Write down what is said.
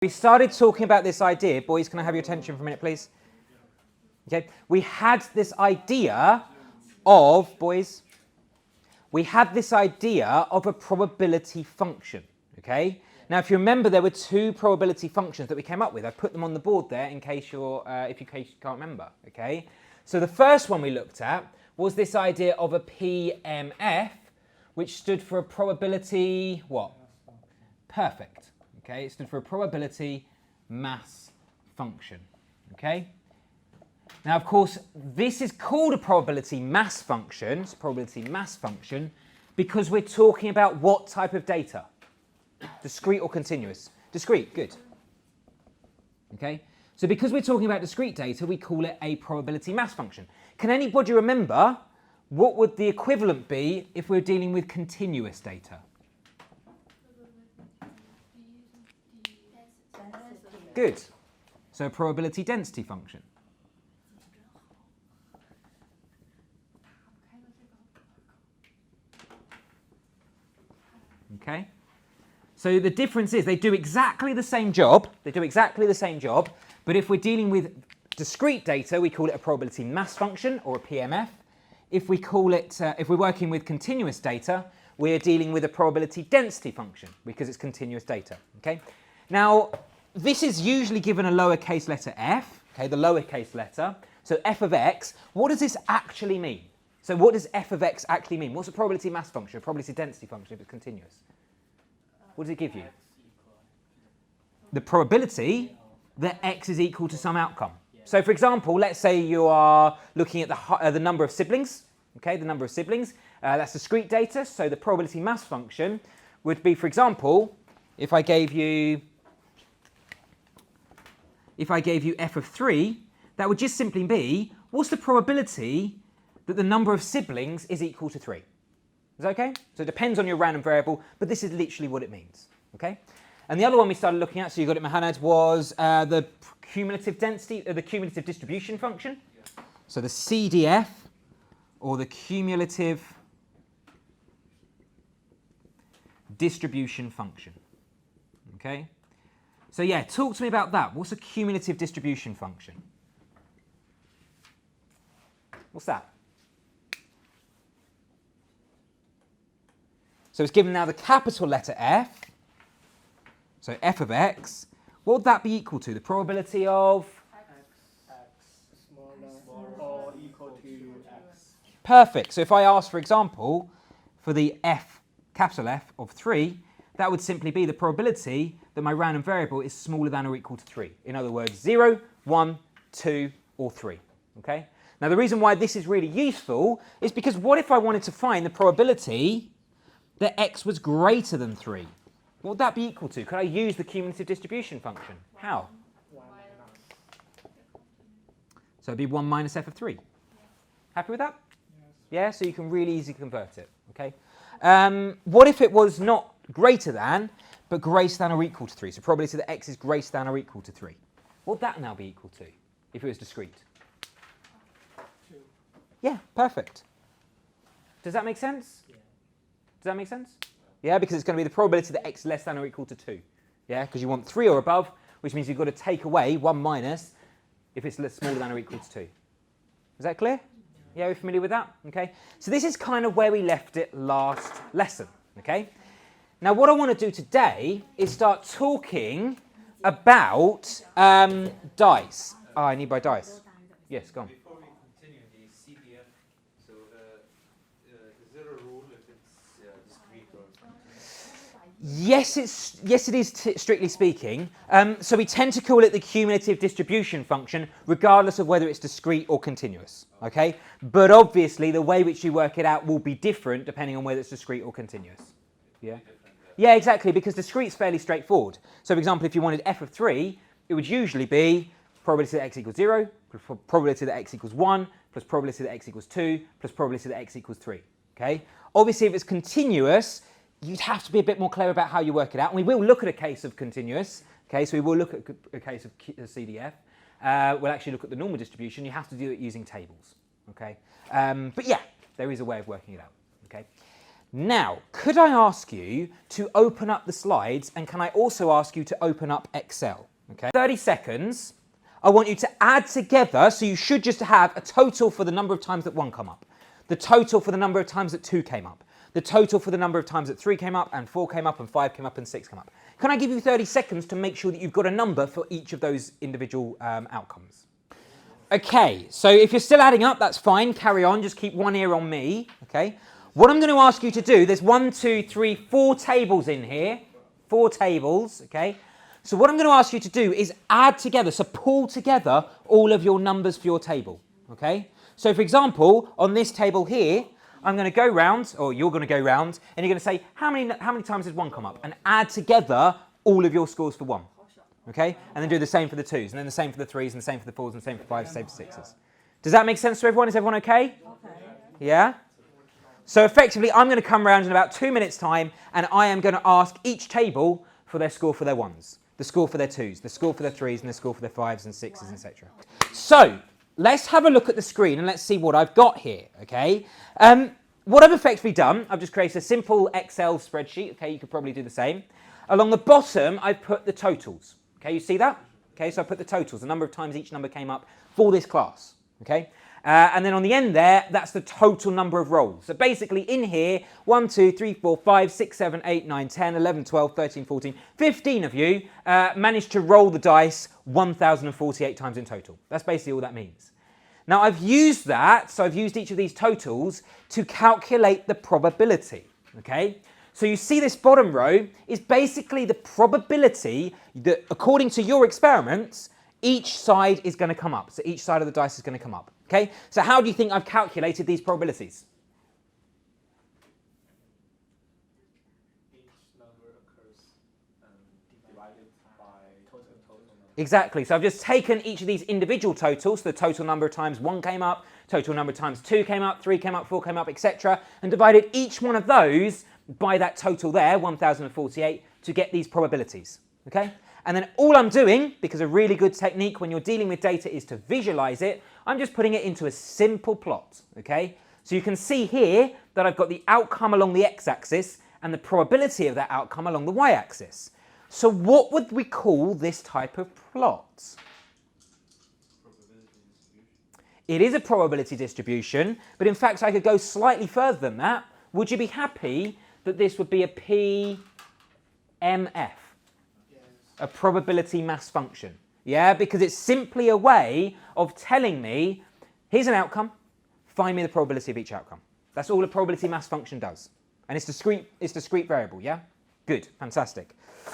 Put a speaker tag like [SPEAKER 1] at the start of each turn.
[SPEAKER 1] We started talking about this idea. Boys, can I have your attention for a minute, please? Okay. We had this idea of, boys, we had this idea of a probability function, okay? Now, if you remember, there were two probability functions that we came up with. I put them on the board there in case you can't remember, okay? So the first one we looked at was this idea of a PMF, which stood for a probability, what? Perfect. Okay, it stood for a probability mass function. Okay. Now, of course, this is called a probability mass function. It's a probability mass function because we're talking about what type of data? Discrete or continuous? Discrete. Good. Okay. So because we're talking about discrete data, we call it a probability mass function. Can anybody remember what would the equivalent be if we're dealing with continuous data? Good. So a probability density function. Okay. So the difference is they do exactly the same job. They do exactly the same job. But if we're dealing with discrete data, we call it a probability mass function or a PMF. If we call it, if we're working with continuous data, we're dealing with a probability density function because it's continuous data. Okay. Now, this is usually given a lowercase letter f, okay, the lowercase letter. So f of x, what does this actually mean? So what does f of x actually mean? What's a probability mass function, a probability density function if it's continuous? What does it give you? The probability that x is equal to some outcome. So for example, let's say you are looking at the number of siblings, okay, the number of siblings. That's discrete data, so the probability mass function would be, for example, if I gave you f of 3, that would just simply be, what's the probability that the number of siblings is equal to 3? Is that okay? So it depends on your random variable, but this is literally what it means. Okay? And the other one we started looking at, so you got it, Mohanad, was the cumulative density, the cumulative distribution function. Yeah. So the CDF, or the cumulative distribution function. Okay? So yeah, talk to me about that. What's a cumulative distribution function? What's that? So it's given now the capital letter F. So f of x. What would that be equal to? The probability of?
[SPEAKER 2] X smaller or equal to x.
[SPEAKER 1] Perfect. So if I ask, for example, for the f, capital F of 3, that would simply be the probability that my random variable is smaller than or equal to 3. In other words, 0, 1, 2, or 3. Okay? Now, the reason why this is really useful is because what if I wanted to find the probability that x was greater than 3? What would that be equal to? Could I use the cumulative distribution function? How? So it'd be 1 minus f of 3. Happy with that? Yes. Yeah, so you can really easily convert it. Okay? What if it was not greater than, but greater than or equal to 3? So probability that x is greater than or equal to 3. What would that now be equal to if it was discrete?
[SPEAKER 2] 2.
[SPEAKER 1] Yeah, perfect. Does that make sense? Yeah. Does that make sense? Yeah, because it's going to be the probability that x is less than or equal to 2. Yeah, because you want 3 or above, which means you've got to take away 1 minus if it's smaller than or equal to 2. Is that clear? Yeah, we're familiar with that? Okay. So this is kind of where we left it last lesson. Okay. Now, what I want to do today is start talking about dice. Oh, I need my dice. Yes, go on.
[SPEAKER 3] Before we continue, the CDF, so is there a rule if it's discrete or?
[SPEAKER 1] Yes, it is strictly speaking. So we tend to call it the cumulative distribution function, regardless of whether it's discrete or continuous. Okay, but obviously the way which you work it out will be different depending on whether it's discrete or continuous. Yeah. Yeah, exactly, because discrete is fairly straightforward. So, for example, if you wanted f of 3, it would usually be probability that x equals 0, plus probability that x equals 1, plus probability that x equals 2, plus probability that x equals 3. Okay? Obviously, if it's continuous, you'd have to be a bit more clever about how you work it out. And we will look at a case of continuous. Okay, so we will look at a case of CDF. We'll actually look at the normal distribution. You have to do it using tables. Okay? But yeah, there is a way of working it out. Okay? Now, could I ask you to open up the slides, and can I also ask you to open up Excel? Okay, 30 seconds. I want you to add together, so you should just have a total for the number of times that 1 come up, the total for the number of times that 2 came up, the total for the number of times that 3 came up, and 4 came up, and 5 came up, and 6 came up. Can I give you 30 seconds to make sure that you've got a number for each of those individual outcomes? Okay, so if you're still adding up, that's fine. Carry on. Just keep one ear on me. Okay. What I'm going to ask you to do, there's 1, 2, 3, 4 tables in here. 4 tables. Okay. So what I'm going to ask you to do is add together, so pull together all of your numbers for your table. Okay. So for example, on this table here, I'm going to go round, or you're going to go round, and you're going to say, how many times did 1 come up? And add together all of your scores for 1. Okay? And then do the same for the 2s, and then the same for the 3s, and the same for the 4s, and the same for 5s, and the same for 6s. Does that make sense to everyone? Is everyone okay? Okay. Yeah? So effectively, I'm going to come around in about 2 minutes' time, and I am going to ask each table for their score for their 1s, the score for their 2s, the score for their 3s, and the score for their 5s and 6s, etc. So, let's have a look at the screen, and let's see what I've got here, okay? What I've effectively done, I've just created a simple Excel spreadsheet, okay? You could probably do the same. Along the bottom, I've put the totals. Okay, you see that? Okay, so I put the totals, the number of times each number came up for this class. Okay, and then on the end there, that's the total number of rolls. So basically in here, 1, 2, 3, 4, 5, 6, 7, 8, 9, 10, 11, 12, 13, 14, 15 of you managed to roll the dice 1,048 times in total. That's basically all that means. Now I've used that, so I've used each of these totals to calculate the probability. Okay. So you see this bottom row is basically the probability that, according to your experiments, each side is going to come up. So each side of the dice is going to come up. Okay? So how do you think I've calculated these probabilities?
[SPEAKER 2] Each number occurs divided by total number.
[SPEAKER 1] Exactly. So I've just taken each of these individual totals, the total number of times 1 came up, total number of times 2 came up, 3 came up, 4 came up, etc., and divided each one of those by that total there, 1,048, to get these probabilities, okay? And then all I'm doing, because a really good technique when you're dealing with data is to visualize it, I'm just putting it into a simple plot, okay? So you can see here that I've got the outcome along the x-axis and the probability of that outcome along the y-axis. So what would we call this type of plot? It is a probability distribution, but in fact I could go slightly further than that. Would you be happy that this would be a PMF, a probability mass function? Yeah, because it's simply a way of telling me, here's an outcome, find me the probability of each outcome. That's all a probability mass function does. And it's discrete variable, yeah? Good, fantastic.